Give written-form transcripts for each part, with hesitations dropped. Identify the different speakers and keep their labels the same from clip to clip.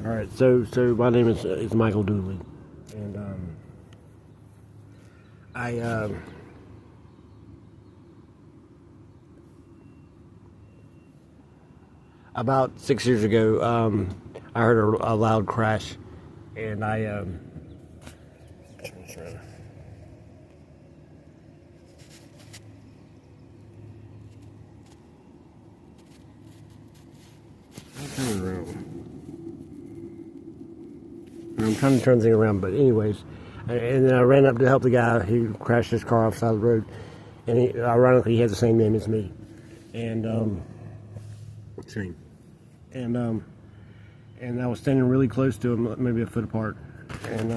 Speaker 1: All right, so my name is Michael Dooley, and I about 6 years ago, I heard a loud crash, and I turn this around. I'm trying to turn the thing around, but anyways, and then I ran up to help the guy who crashed his car off the side of the road, and ironically he had the same name as me, and same, and I was standing really close to him, maybe a foot apart, and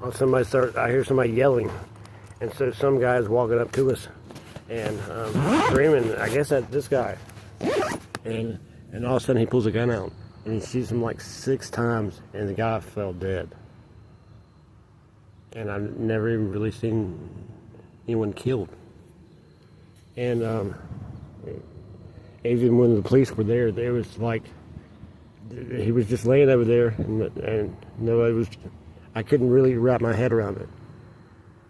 Speaker 1: I hear somebody yelling, and so some guy's walking up to us, and screaming, I guess at this guy, and all of a sudden he pulls a gun out. And he shoots him like 6 times, and the guy fell dead. And I've never even really seen anyone killed. And even when the police were there, there was like, he was just laying over there, and nobody was, I couldn't really wrap my head around it.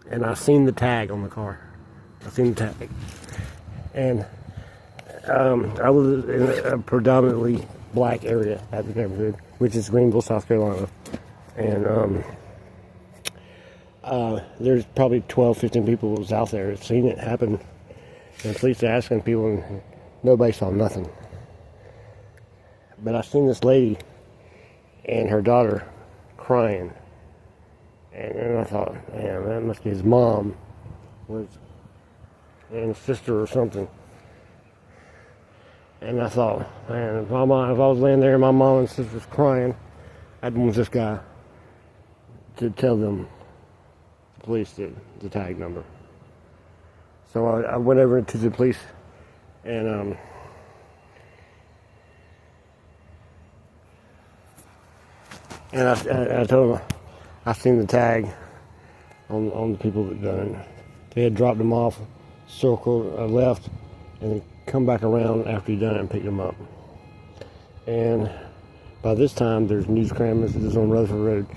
Speaker 1: And I seen the tag on the car. I seen the tag. And I was in a predominantly black area at the neighborhood, which is Greenville, South Carolina, and there's probably 12, 15 people who was out there that seen it happen, and police are asking people, and nobody saw nothing. But I seen this lady and her daughter crying, and I thought, man, that must be his mom, and his sister or something. And I thought, man, if I was laying there and my mom and sister was crying, I'd want this guy to tell them, the police, the tag number. So I went over to the police, and I told them I seen the tag on the people that done it. They had dropped them off, circled, left, and then come back around after you done it and pick them up. And by this time, there's news cameras. This is on Rutherford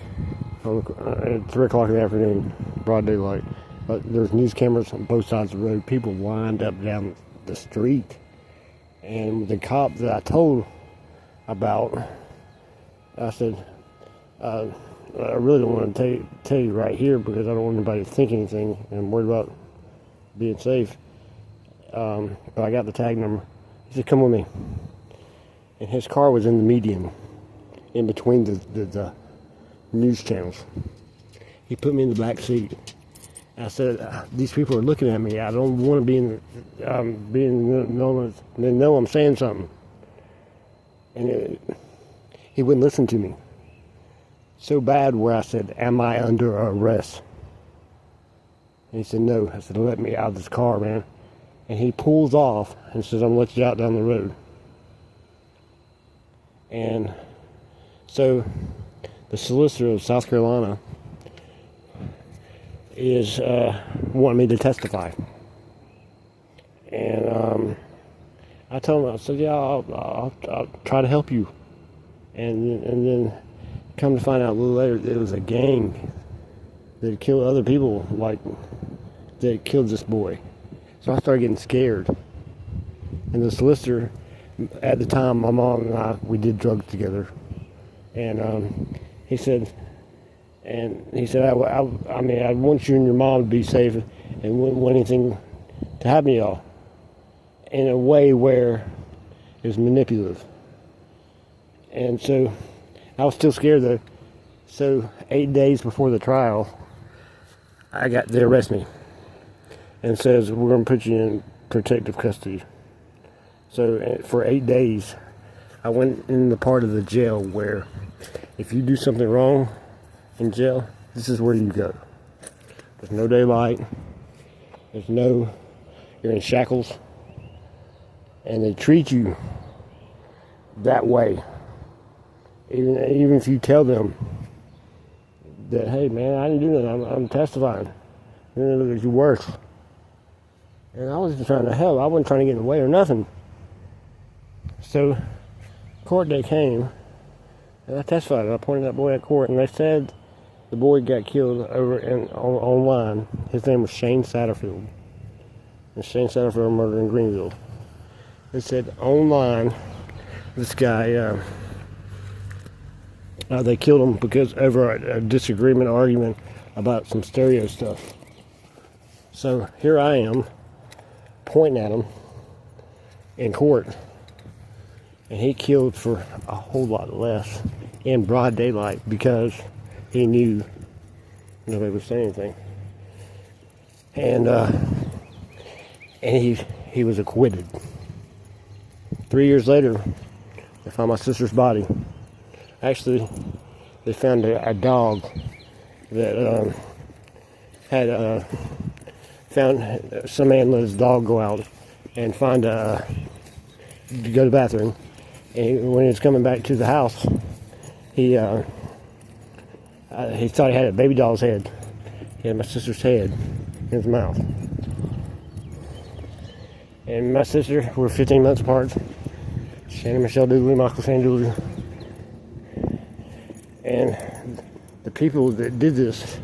Speaker 1: Road at 3 o'clock in the afternoon, broad daylight. But there's news cameras on both sides of the road. People lined up down the street. And the cop that I told about, I said, I really don't want to tell you right here because I don't want anybody to think anything, and I'm worried about being safe. But I got the tag number. He said, come with me. And his car was in the median, in between the news channels. He put me in the back seat. I said, these people are looking at me. I don't want to be being known as, they know I'm saying something. And he wouldn't listen to me. So bad where I said, am I under arrest? And he said, no. I said, let me out of this car, man. And he pulls off and says, I'm going to let you out down the road. And so the solicitor of South Carolina is wanting me to testify. And I told him, I said, yeah, I'll try to help you. And then come to find out a little later, it was a gang that killed other people, like that killed this boy. So I started getting scared. And the solicitor, at the time, my mom and I, we did drugs together. And he said, I mean, I want you and your mom to be safe and wouldn't want anything to happen to y'all in a way where it was manipulative. And so I was still scared though. So 8 days before the trial, they arrest me and says, we're going to put you in protective custody. So for 8 days, I went in the part of the jail where if you do something wrong in jail, this is where you go. There's no daylight. You're in shackles. And they treat you that way. Even if you tell them that, hey man, I didn't do nothing, I'm testifying. They're going to look at you worse. And I was just trying to help. I wasn't trying to get in the way or nothing. So, court day came, And I testified. I pointed that boy at court, and they said the boy got killed over online. His name was Shane Satterfield. And Shane Satterfield murdered in Greenville. They said online, this guy, they killed him because over a disagreement, argument about some stereo stuff. So here I am, pointing at him in court, and he killed for a whole lot less in broad daylight because he knew nobody would say anything. And he was acquitted. 3 years later, they found my sister's body. Actually, they found a dog that had found some man let his dog go out and find to go to the bathroom. And when he was coming back to the house, he thought he had a baby doll's head. He had my sister's head in his mouth. And my sister, we're 15 months apart. Shannon Michelle Dooley, Michael Shane Dooley. And the people that did this,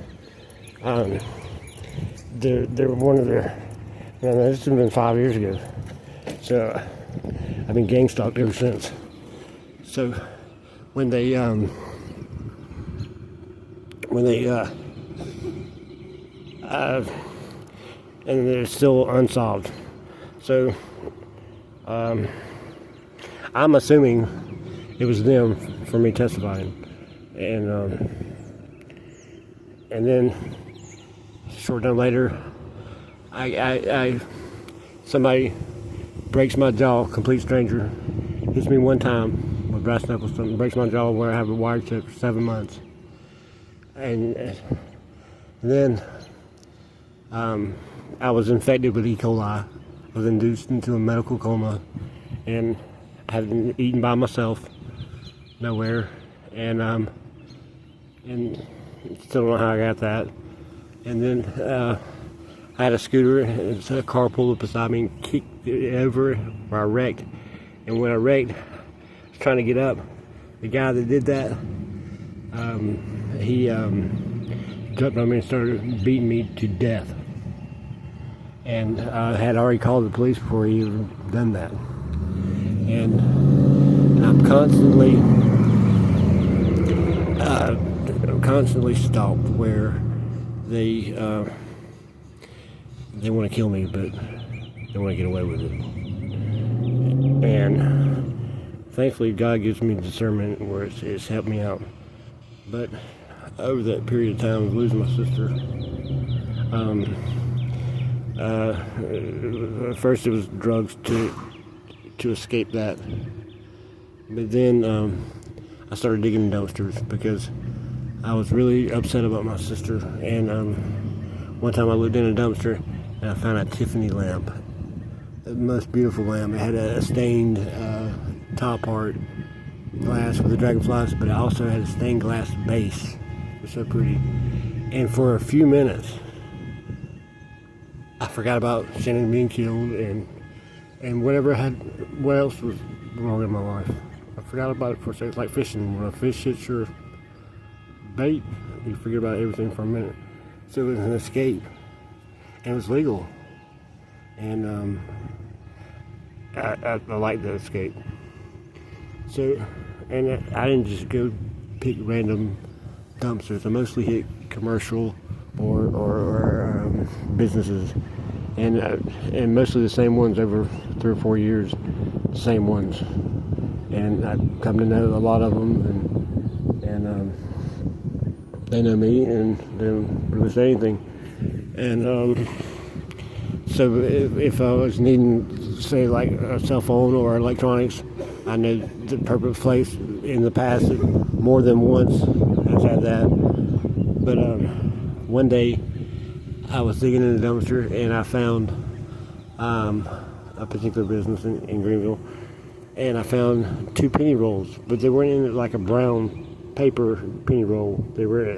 Speaker 1: they're one of their, this has been 5 years ago. So I've been gang stalked ever since. So when they and they're still unsolved. So I'm assuming it was them for me testifying. And then short time later, somebody breaks my jaw, complete stranger, hits me one time with brass knuckles, something breaks my jaw where I have a wire tip for 7 months. And then I was infected with E. coli. I was induced into a medical coma, and I had been eaten by myself, nowhere, and still don't know how I got that. And then I had a scooter, and a car pulled up beside me and kicked it over where I wrecked. And when I wrecked, I was trying to get up. The guy that did that, he jumped on me and started beating me to death. And I had already called the police before he even done that. And I'm constantly stalked where they want to kill me, but they want to get away with it. And thankfully, God gives me discernment where it's helped me out. But over that period of time of losing my sister, first it was drugs to escape that. But then I started digging in dumpsters because I was really upset about my sister. And one time I looked in a dumpster and I found a Tiffany lamp. The most beautiful lamp. It had a stained top part glass with the dragonflies, but it also had a stained glass base. It was so pretty. And for a few minutes, I forgot about Shannon being killed and what else was wrong in my life. I forgot about it for a second. It's like fishing. When a fish hits your bait, you forget about everything for a minute. So it was an escape, and it was legal. And I like the escape. So, and I didn't just go pick random dumpsters. I mostly hit commercial or businesses, and mostly the same ones over 3 or 4 years, the same ones. And I come to know a lot of them, and they know me, and they don't really say anything. And so if I was needing, say, like a cell phone or electronics, I know the perfect place in the past. More than once I've had that. But one day I was digging in the dumpster and I found a particular business in Greenville, and I found 2 penny rolls, but they weren't in like a brown paper penny roll. They were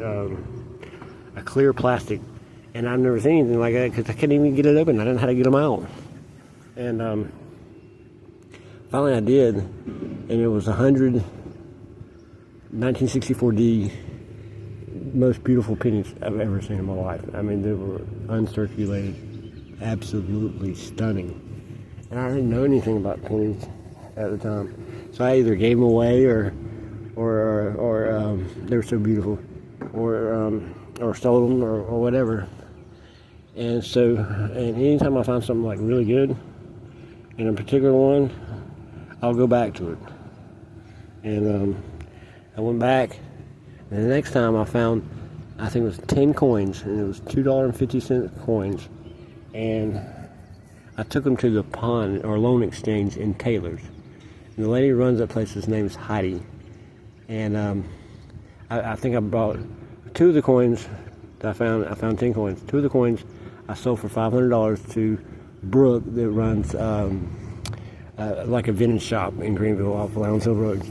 Speaker 1: a clear plastic, and I've never seen anything like that because I couldn't even get it open. I didn't know how to get them out. And finally I did, and it was 100 1964D, most beautiful pennies I've ever seen in my life. I mean, they were uncirculated, absolutely stunning. And I didn't know anything about pennies at the time, so I either gave them away or they were so beautiful, or sold them or whatever. And so, and anytime I find something like really good in a particular one, I'll go back to it. And I went back, and the next time I found, I think it was 10 coins, and it was $2.50 coins, and I took them to the pawn or loan exchange in Taylor's. And the lady who runs that place, his name is Heidi. And I think I bought 2 of the coins that I found 10 coins. 2 of the coins I sold for $500 to Brooke that runs like a vintage shop in Greenville off Lowndes Hill Road.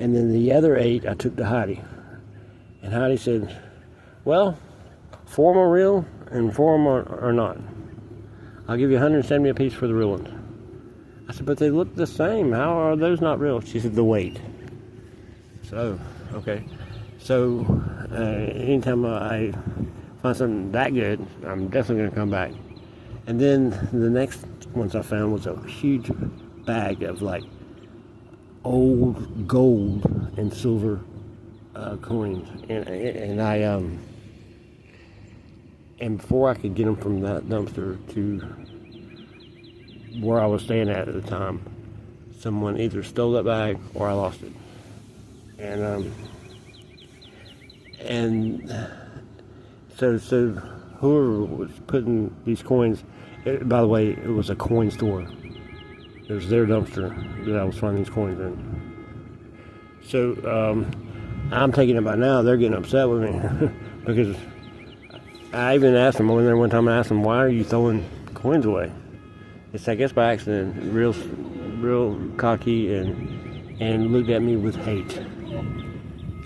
Speaker 1: And then the other 8 I took to Heidi. And Heidi said, well, 4 of them are real and 4 of them are not. I'll give you $170 a piece for the real ones. I said, but they look the same. How are those not real? She said, the weight. So, okay. So, anytime I find something that good, I'm definitely going to come back. And then the next ones I found was a huge bag of like old gold and silver coins. And I and before I could get them from that dumpster to where I was staying at the time, someone either stole that bag or I lost it. And so whoever was putting these coins, by the way, it was a coin store. It was their dumpster that I was finding these coins in. So I'm taking it by now. They're getting upset with me because I even asked them, I went there one time and asked them, why are you throwing coins away? It's, I guess, by accident, real cocky and looked at me with hate.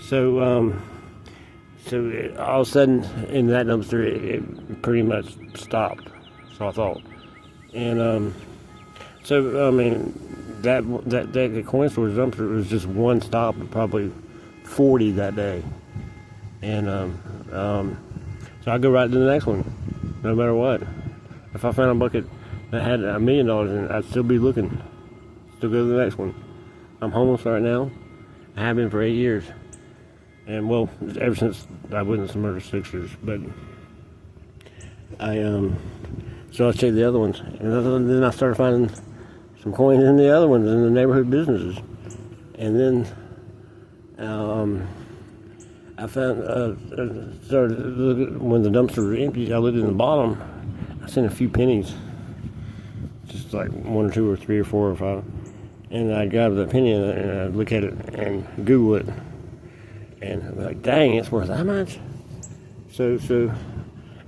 Speaker 1: So all of a sudden in that dumpster, it pretty much stopped. So I thought, and so I mean that coin storage dumpster was just one stop, of probably 40 that day, and so I go right to the next one, no matter what. If I found a bucket that had $1 million in it, I'd still be looking, still go to the next one. I'm homeless right now. I have been for 8 years. And well, ever since I witnessed the murder 6 years, but so I checked the other ones, and then I started finding some coins in the other ones in the neighborhood businesses, and then I found started looking, when the dumpster was empty, I looked in the bottom, I seen a few pennies, just like 1 or 2 or 3 or 4 or 5, and I grabbed the penny and I look at it and Google it. And I'm like, dang, it's worth that much? So, and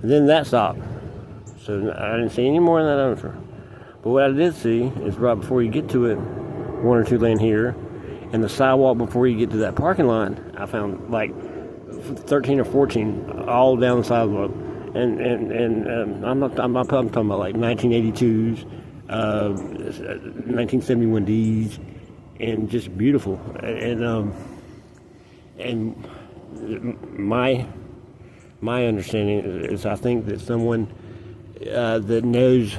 Speaker 1: then that stopped. So I didn't see any more in that dumpster. But what I did see is right before you get to it, 1 or 2 laying here, and the sidewalk before you get to that parking lot, I found like 13 or 14 all down the sidewalk. And I'm talking about like 1982s, 1971Ds, and just beautiful. And my understanding is, I think that someone that knows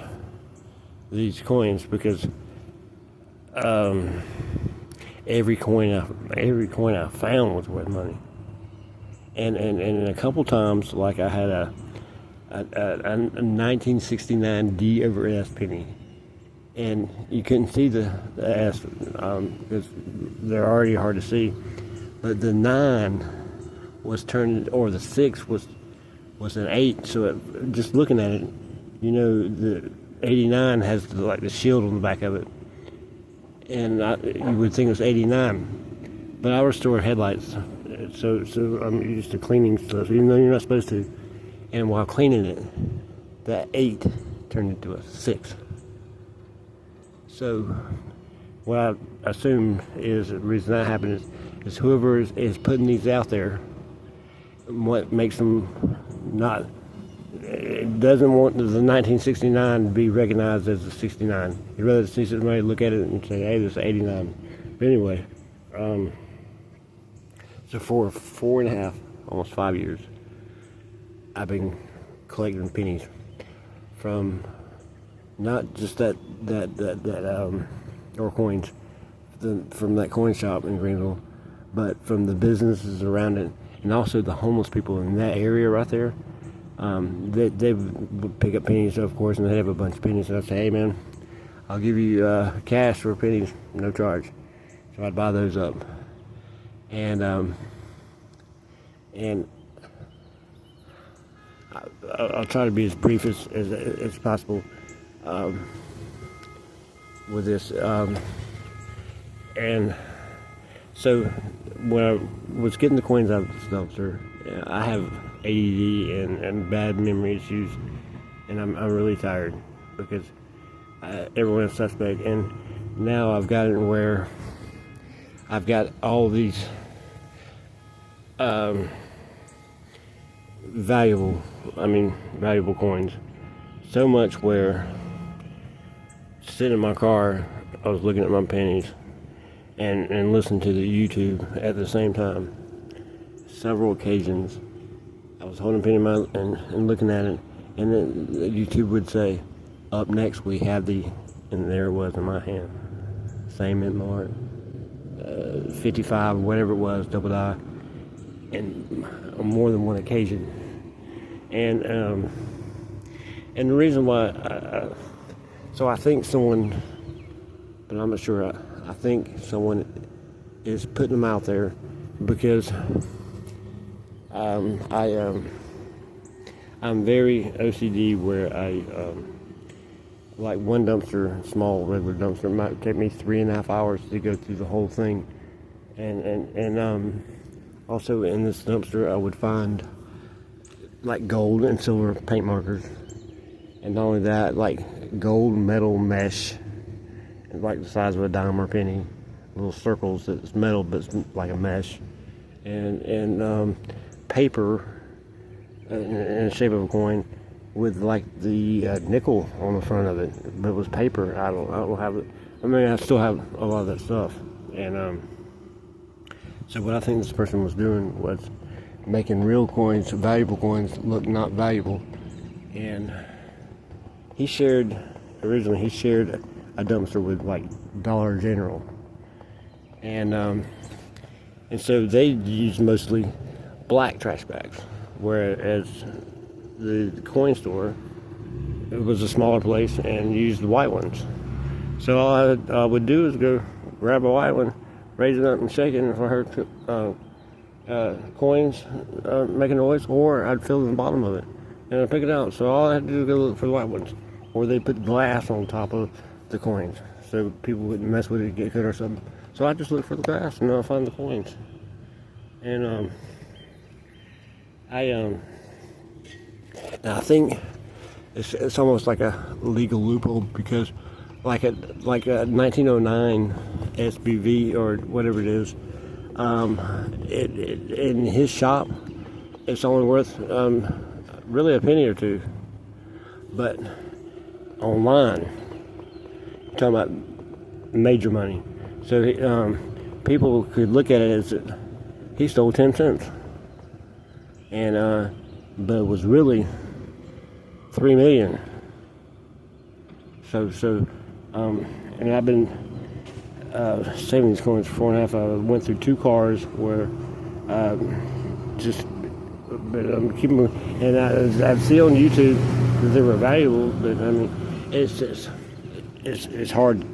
Speaker 1: these coins, because every coin I found was worth money. And a couple times, like I had a 1969 D over S penny, and you couldn't see the S because they're already hard to see. But the 9 was turned, or the 6 was an 8. So just looking at it, you know, the 89 has the shield on the back of it, and you would think it was 89. But I restore headlights, so I'm used to cleaning stuff, even though you're not supposed to. And while cleaning it, that 8 turned into a 6. So what I assume is the reason that happened is whoever is putting these out there, what makes them not, it doesn't want the 1969 to be recognized as a 69. You'd rather see somebody look at it and say, hey, this is 89. But anyway, So for 4.5, almost 5 years, I've been collecting pennies from not just that or coins from that coin shop in Greenville, but from the businesses around it, and also the homeless people in that area right there. They would pick up pennies, of course, and they have a bunch of pennies, and I'd say, hey man, I'll give you cash for pennies, no charge. So I'd buy those up, and I'll try to be as brief as possible with this. And so when I was getting the coins out of this dumpster, I have ADD and bad memory issues, and I'm really tired because everyone's suspect. And now I've got it where I've got all these valuable coins, so much where sitting in my car, I was looking at my pennies and listening to the YouTube at the same time. Several occasions, I was holding a penny in my and looking at it, and then YouTube would say, "Up next, we have the," and there it was in my hand, same mint mark, 55, whatever it was, double die, and on more than one occasion. And the reason why, so I think someone, but I'm not sure. I think someone is putting them out there because I'm very OCD, where I like one dumpster, small regular dumpster, it might take me 3.5 hours to go through the whole thing, and also in this dumpster I would find like gold and silver paint markers, and not only that, like gold metal mesh, like the size of a dime or penny, little circles that's metal but it's like a mesh, and paper in the shape of a coin with like the nickel on the front of it, but it was paper. I don't have it. I mean, I still have a lot of that stuff, and so what I think this person was doing was making real coins, valuable coins, look not valuable. And he shared a dumpster with like Dollar General, and so they used mostly black trash bags, whereas the coin store, it was a smaller place and used the white ones. So all I would do is go grab a white one, raise it up and shake it, and if I heard coins make a noise, or I'd fill in the bottom of it and I'd pick it out. So all I had to do was go look for the white ones, or they put glass on top of the coins so people wouldn't mess with it, get cut or something. So I just look for the glass and I'll find the coins. And I think it's almost like a legal loophole, because like a 1909 SBV or whatever it is, in his shop it's only worth really a penny or two, but online you're talking about major money. So people could look at it as he stole 10 cents, and but it was really 3 million. So and I've been saving these coins for 4.5. I went through 2 cars where but I'm keeping, and I've seen on YouTube that they were valuable, but I mean, it's hard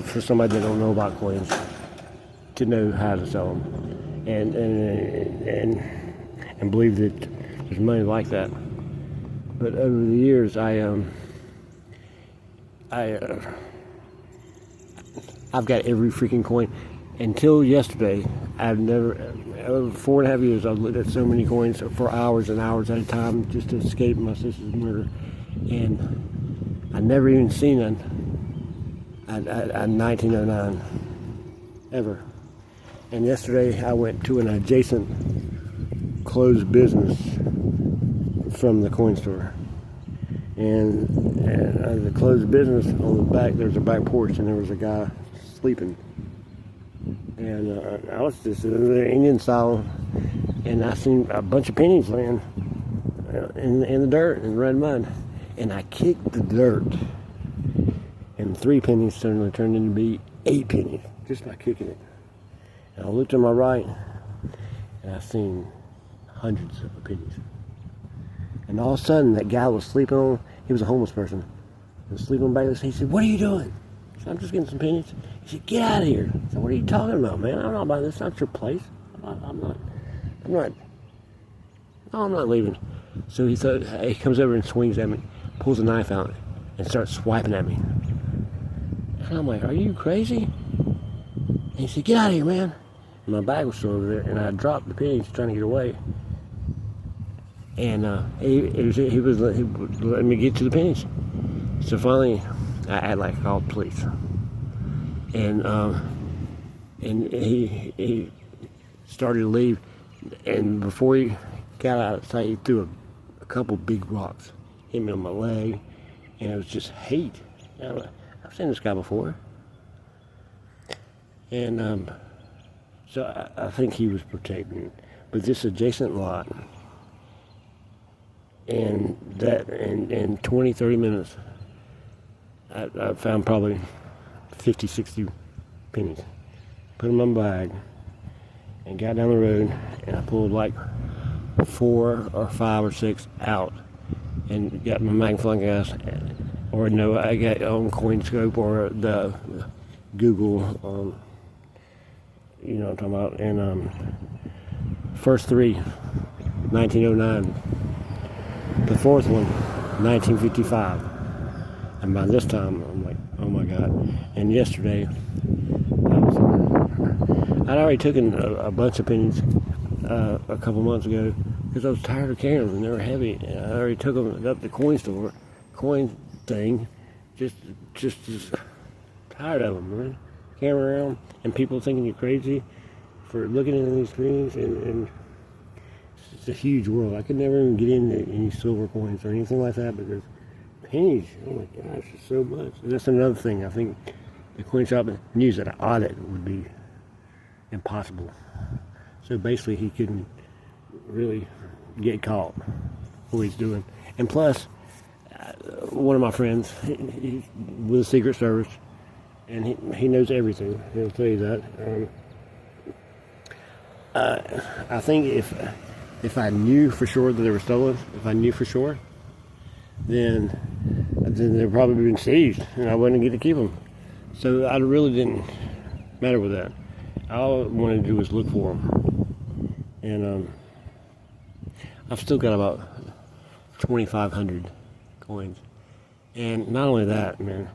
Speaker 1: for somebody that don't know about coins to know how to sell them, and believe that there's money like that. But over the years, I've got every freaking coin. Until yesterday, I've never, over 4.5 years, I've looked at so many coins for hours and hours at a time just to escape my sister's murder, and I never even seen a 1909 ever. And yesterday, I went to an adjacent closed business from the coin store, and the closed business, on the back there's a back porch, and there was a guy sleeping, And I was just in the Indian style, and I seen a bunch of pennies laying in the dirt, in the red mud. And I kicked the dirt, and 3 pennies suddenly turned into be 8 pennies, just by kicking it. And I looked to my right, and I seen hundreds of pennies. And all of a sudden, that guy was sleeping on, he was a homeless person. He was sleeping on the back of the seat. He said, "What are you doing?" I said, "I'm just getting some pennies." He said, "Get out of here." I said, "What are you talking about, man? I'm not about this. It's not your place. I'm not leaving." So he comes over and swings at me, pulls a knife out, and starts swiping at me. And I'm like, "Are you crazy?" And he said, "Get out of here, man." And my bag was still over there, and I dropped the pennies trying to get away. And he was letting me get to the pennies. So finally, I called police. And he started to leave. And before he got out of sight, he threw a couple big rocks. Hit me on my leg. And it was just hate. I've seen this guy before. And so I think he was protecting. But this adjacent lot, and that in 20, 30 minutes, I found probably 50, 60 pennies. Put them in my bag and got down the road, and I pulled like 4 or 5 or 6 out and got my magnifying glass, or no, I got on CoinScope or the Google, you know what I'm talking about, and first 3, 1909. The 4th one, 1955. And by this time, I'm like, oh my God. And yesterday, I'd already taken a bunch of pennies a couple months ago because I was tired of carrying them, and they were heavy. And I already took them up to the coin thing, just tired of them, man. Carrying around, and people thinking you're crazy for looking at these pennies, and it's a huge world. I could never even get into any silver coins or anything like that because pennies, oh my gosh, it's so much. And that's another thing. I think the coin shop knew that an audit would be impossible. So basically, he couldn't really get caught what he's doing. And plus, one of my friends, he's with the Secret Service, and he knows everything. He'll tell you that. I think if I knew for sure that they were stolen, if I knew for sure, then they'd probably been seized, and I wouldn't get to keep them. So I really didn't matter with that. All I wanted to do was look for them, and I've still got about 2,500 coins. And not only that, man,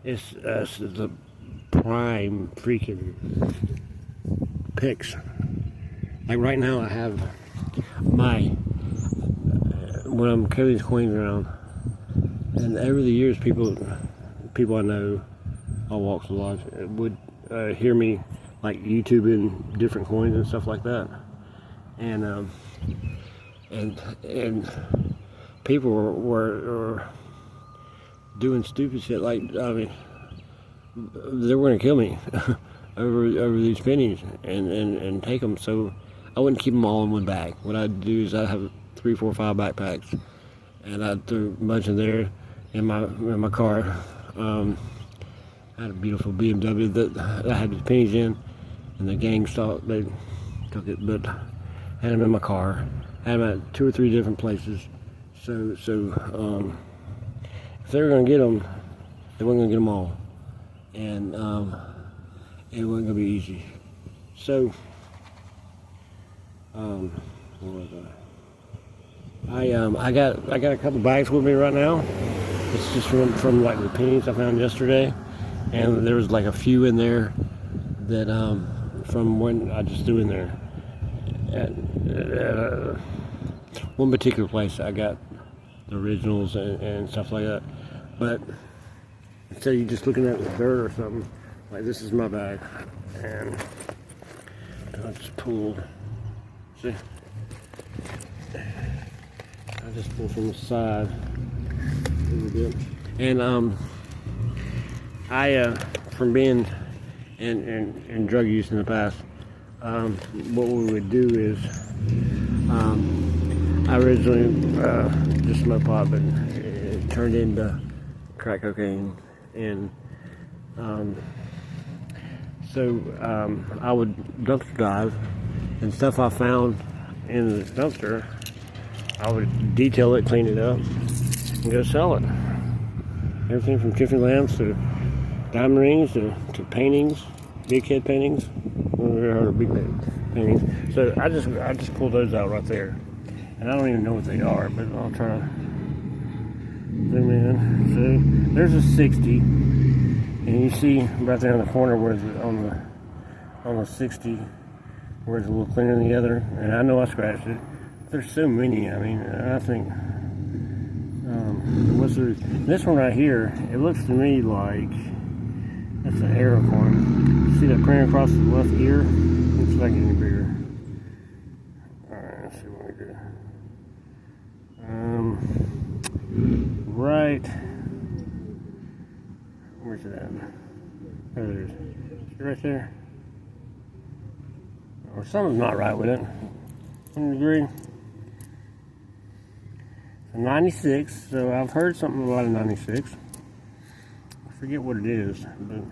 Speaker 1: it's the prime freaking picks. Like right now, I have when I'm carrying these coins around, and over the years, people I know, all walks of life, would hear me like YouTubing different coins and stuff like that, and people were doing stupid shit. Like, I mean, they were gonna kill me over these pennies and take them. So I wouldn't keep them all in one bag. What I'd do is I'd have 3, 4, 5 backpacks, and I'd throw a bunch in there in my car. I had a beautiful BMW that I had the pennies in, and the gang thought they took it, but I had them in my car. I had them at 2 or 3 different places. So if they were gonna get them, they weren't gonna get them all, and it wasn't gonna be easy. So what was I got a couple bags with me right now. It's just from like the pennies I found yesterday, and there was like a few in there that from when I just threw in there at one particular place. I got the originals and stuff like that. But instead of you just looking at the dirt or something, like this is my bag, and I just pulled. See, I just pulled from the side a little bit, and I from being and drug use in the past. What we would do is, I originally just smoked pot, but it turned into crack cocaine, and so I would dumpster dive, and stuff I found in the dumpster, I would detail it, clean it up, and go sell it. Everything from Tiffany lamps to diamond rings to paintings, big head paintings. I've never heard of big head paintings. So I just pulled those out right there, and I don't even know what they are, but I'll try to zoom in. So there's a 60, and you see right there in the corner where on the 60 where it's a little cleaner than the other, and I know I scratched it. There's so many. I mean, I think this one right here, it looks to me like that's an arrow horn. See that print across the left ear? Looks like any bigger. Alright, let's see what we do. Right. Where's it at? There it is. See right there? Or something's not right with it. 1 degree. 96, so I've heard something about a 96. I forget what it is, but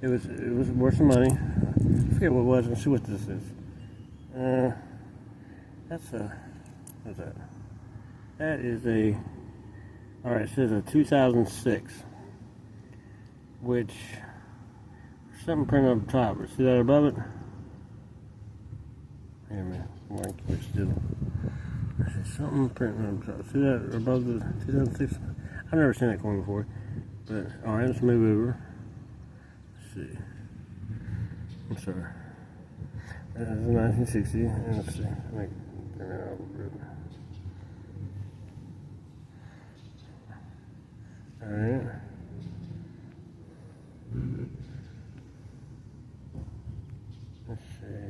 Speaker 1: it was worth some money. I forget what it was. Let's see what this is. What's that? That is a, alright, it says a 2006, which, something printed on the top. See that above it? Wait a minute, I'm going to keep still. There's something printed on the top. See that above the 2006? I've never seen that coin before. But, alright, let's move over. Let's see. I'm sorry. This is 1960, and let's see. Alright. Let's see.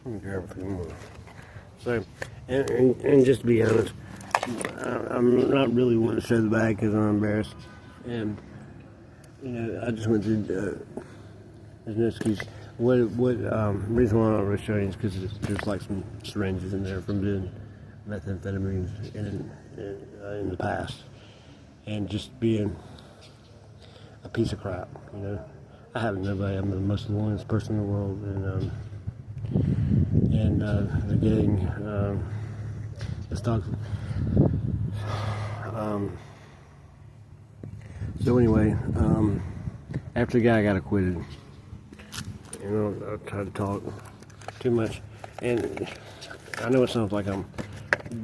Speaker 1: Let me grab a few more. So, and just to be honest, I'm not really wanting to show the bag because I'm embarrassed. And, you know, I just went through, there's no excuse. Reason why I'm not really showing is because there's like some syringes in there from doing methamphetamines in the past. And just being a piece of crap, you know. I have nobody. I'm the most loyal person in the world, and the gang is toxic. So anyway, after the guy got acquitted, you know, I tried to talk too much, and I know it sounds like I'm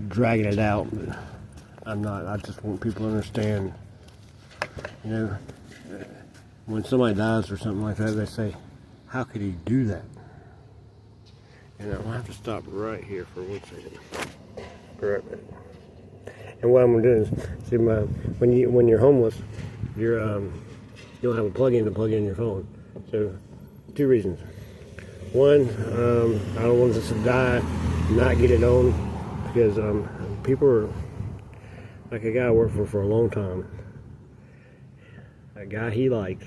Speaker 1: dragging it out, but I'm not. I just want people to understand, you know. When somebody dies or something like that, they say, how could he do that? And I'll have to stop right here for 1 second. Right back. And what I'm going to do is, see, when you're homeless, you don't have a plug-in to plug in your phone. So, 2 reasons. One, I don't want this to die, not get it on, because people are, like a guy I worked for a long time, a guy he likes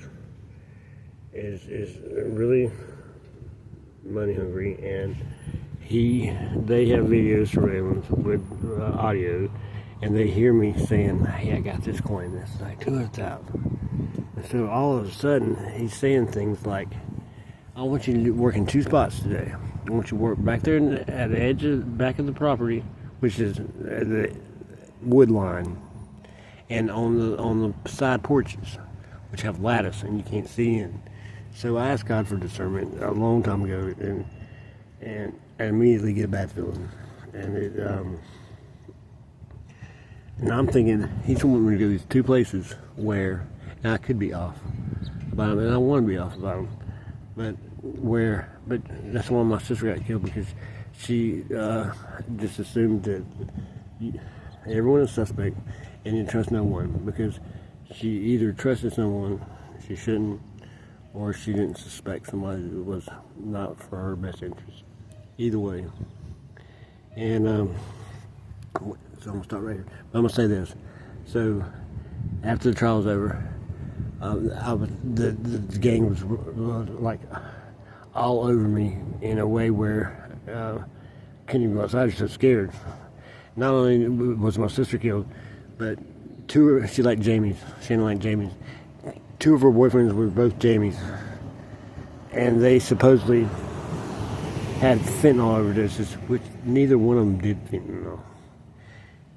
Speaker 1: is really money hungry, and they have video surveillance with audio, and they hear me saying, hey, I got this coin, that's like 200,000. And so all of a sudden he's saying things like, I want you to work in 2 spots today. I want you to work back there at the edge of back of the property, which is the wood line, and on the side porches, which have lattice and you can't see in. So I asked God for discernment a long time ago, and I immediately get a bad feeling. And and I'm thinking he's wanting me to go to these 2 places where, and I could be off about him, and I want to be off about him, but that's why my sister got killed, because she just assumed that everyone is suspect and you trust no one, because she either trusted someone she shouldn't, or she didn't suspect somebody that was not for her best interest. Either way. And So I'm gonna start right here. But I'm gonna say this. So after the trial was over, the gang was like all over me in a way where couldn't even go outside. I was so scared. Not only was my sister killed, but she liked Jamie's. She didn't like Jamie's. 2 of her boyfriends were both Jamie's, and they supposedly had fentanyl overdoses, which neither one of them did fentanyl.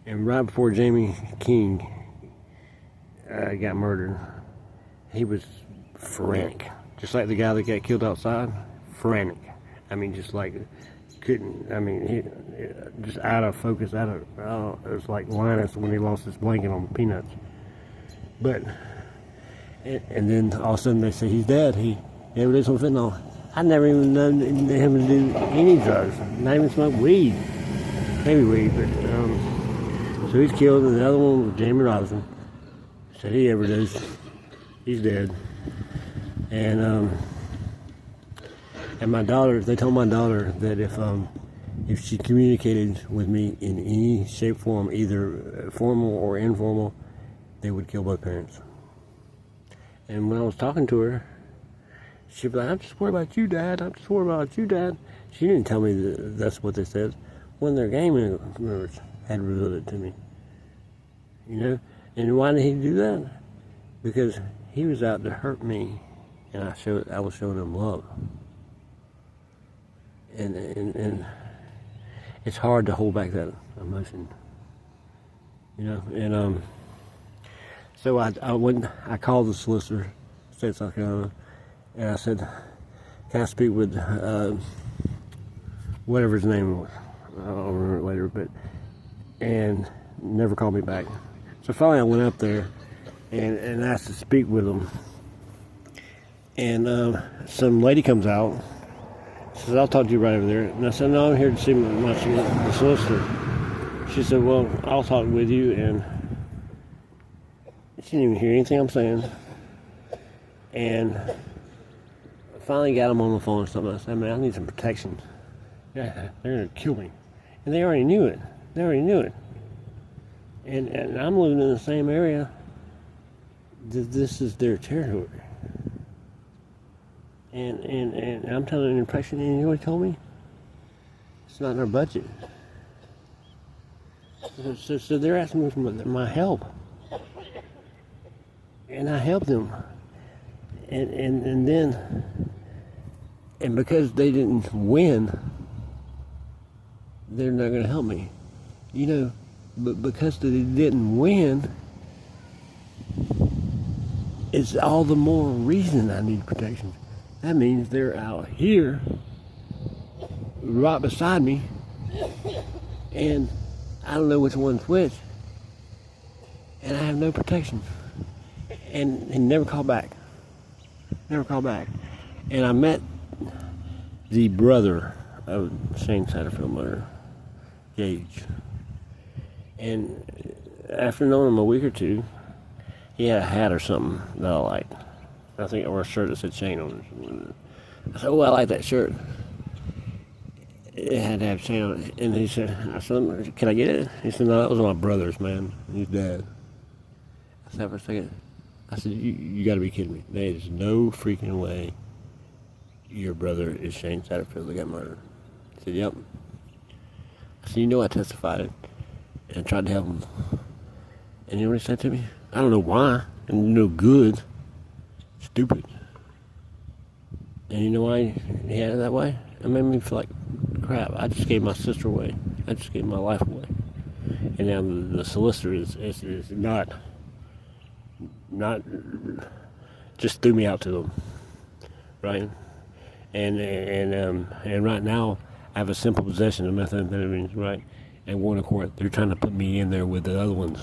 Speaker 1: And right before Jamie King got murdered, he was frantic, just like the guy that got killed outside. Frantic. I mean, just like couldn't. I mean, he just out of focus. It was like Linus when he lost his blanket on Peanuts. But and then all of a sudden they say he's dead. He overdosed on fentanyl. I never even known him to do any drugs. Not even smoke weed. Maybe weed, but so he's killed. And the other one was Jamie Robinson. Said he overdosed. He's dead. And my daughter, they told my daughter that if she communicated with me in any shape, form, either formal or informal, they would kill both parents. And when I was talking to her, she'd be like, "I'm just worried about you, Dad. I'm just worried about you, Dad." She didn't tell me that's what they said. One of their gang members had revealed it to me. You know? And why did he do that? Because he was out to hurt me, and I was showing him love. And it's hard to hold back that emotion, you know. And so I called the solicitor, state of South Carolina, and I said, "Can I speak with whatever his name was?" I'll remember it later, and never called me back. So finally I went up there and asked to speak with him. And some lady comes out, says, "I'll talk to you right over there." And I said, "No, I'm here to see the solicitor." She said, "Well, I'll talk with you." And she didn't even hear anything I'm saying. And I finally got him on the phone or something. I said, "Man, I need some protection. Yeah, they're going to kill me." And they already knew it. And I'm living in the same area. This is their territory. And I'm telling an impression, and you know what he told me? It's not in our budget. So they're asking me for my help. And I helped them. And then, and because they didn't win, they're not going to help me. You know, but because they didn't win, it's all the more reason I need protection. That means they're out here, right beside me, and I don't know which one's which, and I have no protection. And he never called back. And I met the brother of Shane Satterfield murder, Gage. And after knowing him a week or two, he had a hat or something that I liked. I think, or a shirt that said Shane on it. I said, "Oh, I like that shirt." It had to have Shane on it. And he said, I said, "Can I get it?" He said, "No, that was my brother's, man. He's dead." I said for a second, I said, you got to be kidding me. There is no freaking way your brother is Shane Satterfield that got murdered. He said, "Yep." I said, "You know I testified it and I tried to help him." And you know what he said to me? "I don't know why, and no good. Stupid." And you know why he had it that way? It made me feel like crap. I just gave my sister away. I just gave my life away. And now the solicitor is not just threw me out to them, right? And right now I have a simple possession of methamphetamines, right? And going to court, they're trying to put me in there with the other ones.